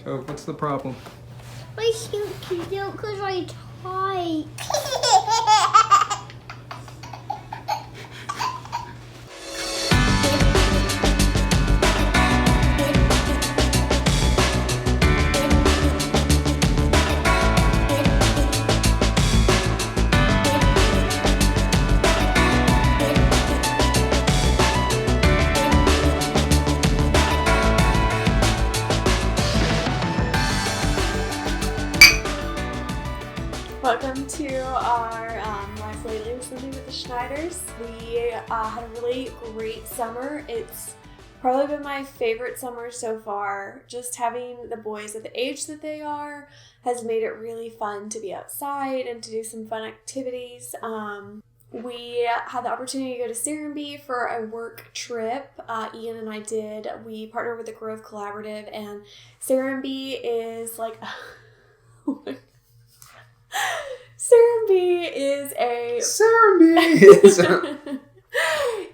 Oh, what's the problem? My shoe cute because I tight. Welcome to our Life Lately with Cindy with the Schneiders. We had a really great summer. It's probably been my favorite summer so far. Just having the boys at the age that they are has made it really fun to be outside and to do some fun activities. We had the opportunity to go to Serenbe for a work trip. Ian and I did. We partnered with the Grove Collaborative, and Serenbe is like... Serenbe is a...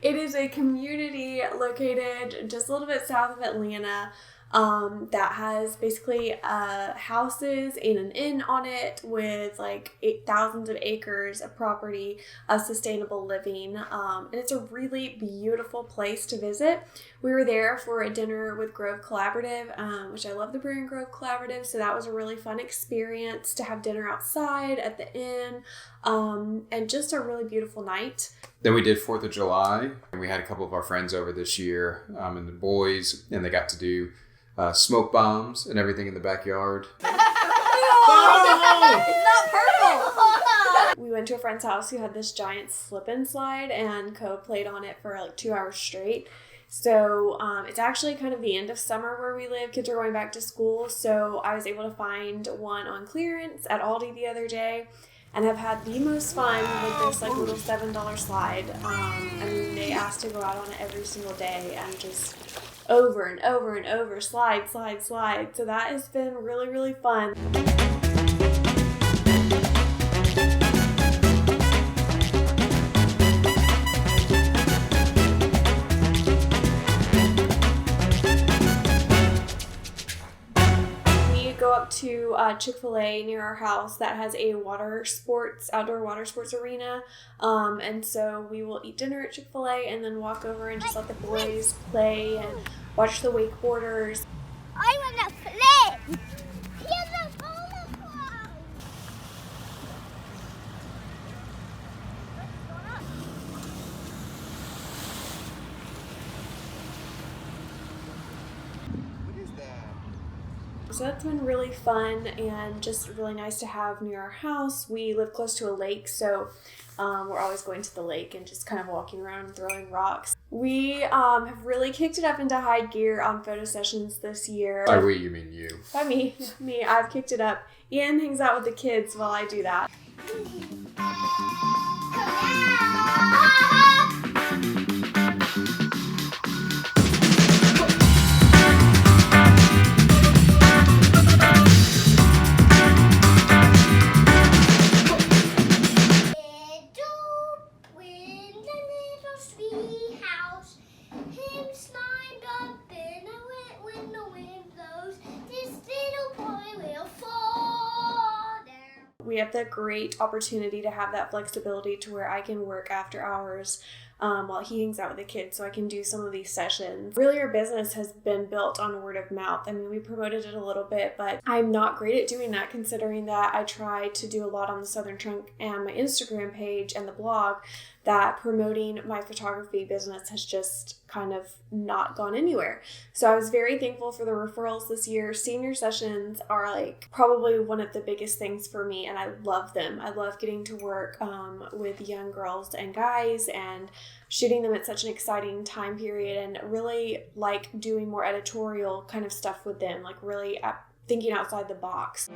It is a community located just a little bit south of Atlanta that has basically houses and an inn on it with like thousands of acres of property of sustainable living. And it's a really beautiful place to visit. We were there for a dinner with Grove Collaborative, which I love the brand Grove Collaborative. So that was a really fun experience to have dinner outside at the inn and just a really beautiful night. Then we did 4th of July, and we had a couple of our friends over this year, and the boys, and they got to do smoke bombs and everything in the backyard. It's not purple! We went to a friend's house who had this giant slip and slide, and Co played on it for like 2 hours straight. So it's actually kind of the end of summer where we live. Kids are going back to school, so I was able to find one on clearance at Aldi the other day. And have had the most fun with this like little $7 slide. I mean, they asked to go out on it every single day and just over and over and over, slide. So that has been really, really fun. Go up to Chick-fil-A near our house that has a outdoor water sports arena. And so we will eat dinner at Chick-fil-A and then walk over and just let the boys play and watch the wakeboarders. I want to flip. Here's a ball. So that's been really fun and just really nice to have near our house. We live close to a lake, so we're always going to the lake and just kind of walking around and throwing rocks. We have really kicked it up into high gear on photo sessions this year. By we, you mean you. By me, I've kicked it up. Ian hangs out with the kids while I do that. We have the great opportunity to have that flexibility to where I can work after hours while he hangs out with the kids, so I can do some of these sessions. Really, our business has been built on word of mouth. I mean, we promoted it a little bit, but I'm not great at doing that considering that I try to do a lot on the Southern Trunk and my Instagram page and the blog, that promoting my photography business has just kind of not gone anywhere. So I was very thankful for the referrals this year. Senior sessions are like probably one of the biggest things for me, and I love them. I love getting to work with young girls and guys and shooting them at such an exciting time period, and really like doing more editorial kind of stuff with them, like really thinking outside the box.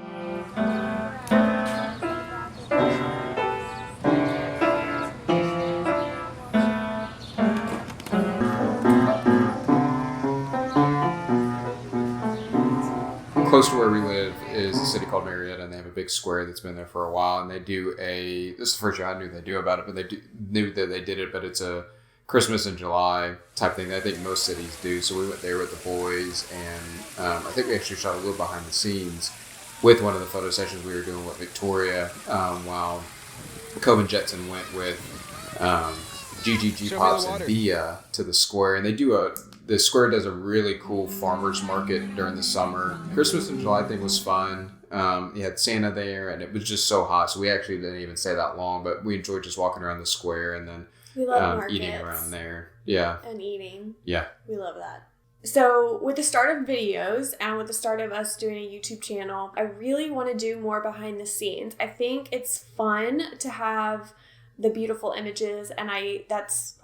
Close to where we live is a city called Marietta, and they have a big square that's been there for a while, and they do this is the first year I knew they do about it, but knew that they did it, but it's a Christmas in July type thing that I think most cities do. So we went there with the boys, and I think we actually shot a little behind the scenes with one of the photo sessions we were doing with Victoria, while Cove and Jetson went with GGG Pops and Bia to the square, and the square does a really cool farmers market during the summer. Christmas in July thing was fun. You had Santa there, and it was just so hot, so we actually didn't even stay that long, but we enjoyed just walking around the square and then We love markets. eating around there. Yeah. And eating. Yeah. We love that. So with the start of videos and with the start of us doing a YouTube channel, I really want to do more behind the scenes. I think it's fun to have the beautiful images, and I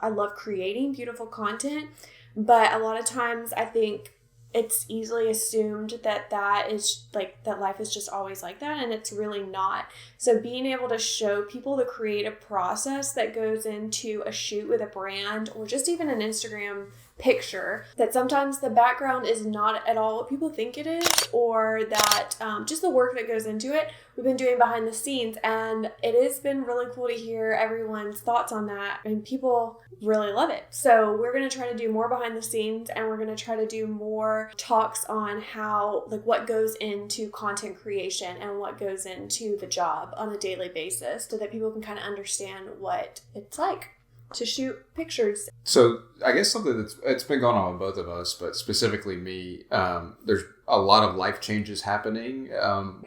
love creating beautiful content, but a lot of times I think it's easily assumed that life is just always like that, and it's really not. So being able to show people the creative process that goes into a shoot with a brand, or just even an Instagram picture, that sometimes the background is not at all what people think it is, or that just the work that goes into it, we've been doing behind the scenes, and it has been really cool to hear everyone's thoughts on that, and people really love it. So we're going to try to do more behind the scenes, and we're going to try to do more talks on how, what goes into content creation and what goes into the job on a daily basis, so that people can kind of understand what it's like to shoot pictures. So I guess something it's been going on with both of us, but specifically me, there's a lot of life changes happening. Let me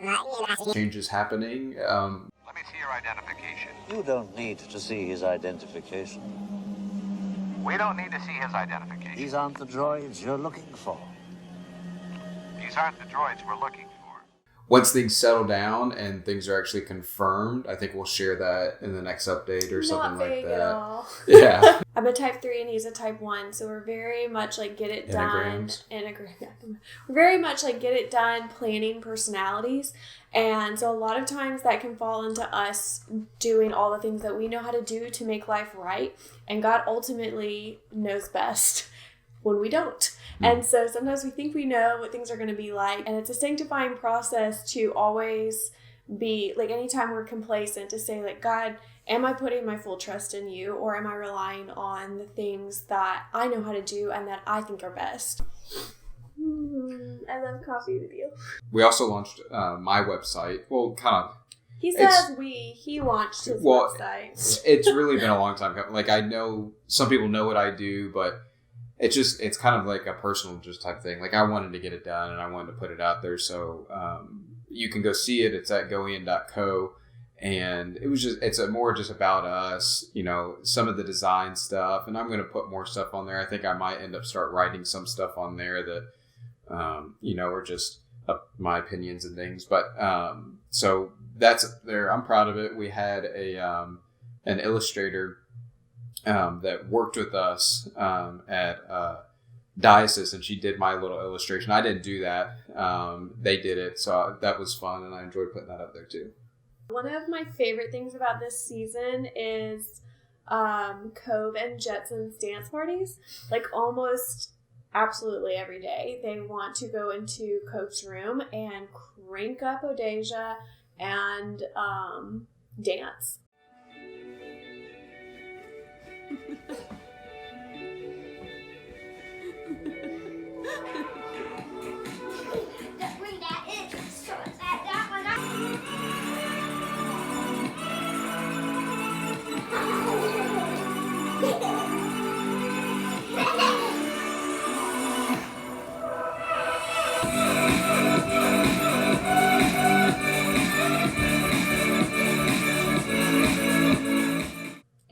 see your identification. You don't need to see his identification. We don't need to see his identification. These aren't the droids you're looking for. These aren't the droids we're looking for. Once things settle down and things are actually confirmed, I think we'll share that in the next update or something like that. Not vague at all. Yeah. I'm a type 3 and he's a type 1, so we're very much get it done. We're very much get it done planning personalities. And so a lot of times that can fall into us doing all the things that we know how to do to make life right. And God ultimately knows best when we don't. And so sometimes we think we know what things are going to be like. And it's a sanctifying process to always be, anytime we're complacent, to say, God, am I putting my full trust in you? Or am I relying on the things that I know how to do and that I think are best? I love coffee with you. We also launched my website. Well, kind of. He launched his website. It's really been a long time coming. I know some people know what I do, but it's kind of like a personal just type thing. I wanted to get it done and I wanted to put it out there. So you can go see it. It's at goin.co. And it's more just about us, some of the design stuff. And I'm going to put more stuff on there. I think I might end up start writing some stuff on there that, are just my opinions and things. But so that's there. I'm proud of it. We had an illustrator that worked with us at Diocese, and she did my little illustration. I didn't do that. They did it, so that was fun, and I enjoyed putting that up there too. One of my favorite things about this season is Cove and Jetson's dance parties. Almost absolutely every day, they want to go into Cove's room and crank up Odasia and dance. Bring that in. So that one up.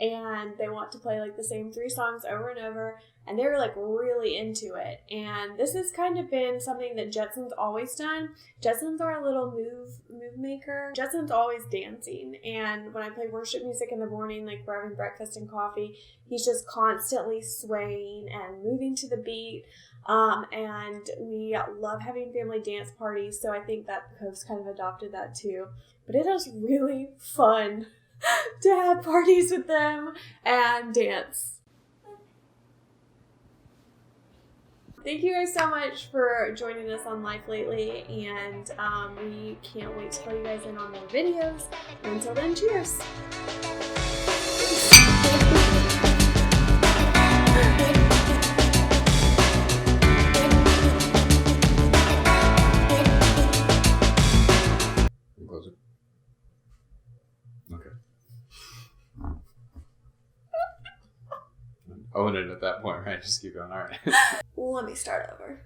And they want to play the same 3 songs over and over, and they were really into it. And this has kind of been something that Jetson's always done. Jetson's our little move maker. Jetson's always dancing, and when I play worship music in the morning, we're having breakfast and coffee, he's just constantly swaying and moving to the beat. And we love having family dance parties, so I think that Cove's kind of adopted that too. But it is really fun to have parties with them and dance. Thank you guys so much for joining us on Life Lately, and we can't wait to fill you guys in on more videos. Until then, cheers! Close it. Okay. Own it at that point, right? Just keep going. All right. Let me start over.